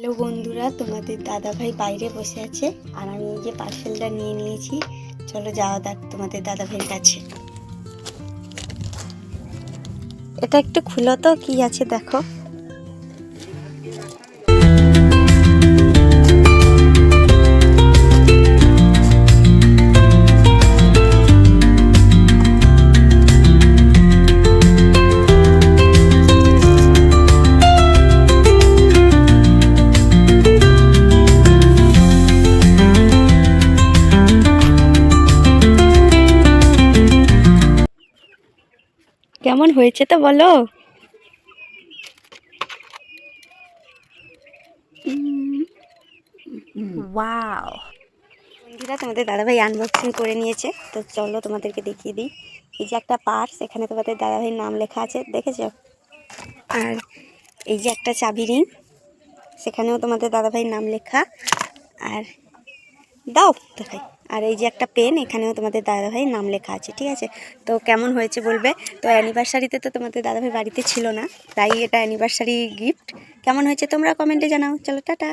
Hello বন্ধুরা, তোমাদের দাদাভাই বাইরে বসে আছে আর আমি এই যে পার্সেলটা নিয়ে নিয়েছি। চলো যাওয়া যাক তোমাদের দাদাভাইয়ের কাছে। এটা একটু খুলো তো, কি আছে দেখো। কেমন হয়েছে তো বলো। ওয়াও বন্ধুরা, তোমাদের দাদাভাই আনবক্সিং করে নিয়েছে, তো চলো তোমাদেরকে দেখিয়ে দিই। এই যে একটা পার্স, এখানে তোমাদের দাদাভাইয়ের নাম লেখা আছে, দেখেছো? আর এই যে একটা চাবি রিং, সেখানেও তোমাদের দাদাভাইয়ের নাম লেখা। আর দাও দেখাই। আর এই যে একটা পেন, এখানেও তোমাদের দাদাভাইয়ের নাম লেখা আছে, ঠিক আছে? তো কেমন হয়েছে বলবে। তো অ্যানিভার্সারিতে তো তোমাদের দাদাভাই বাড়িতে ছিল না, তাই এটা অ্যানিভার্সারি গিফট। কেমন হয়েছে তোমরা কমেন্টে জানাও। চলো টাটা।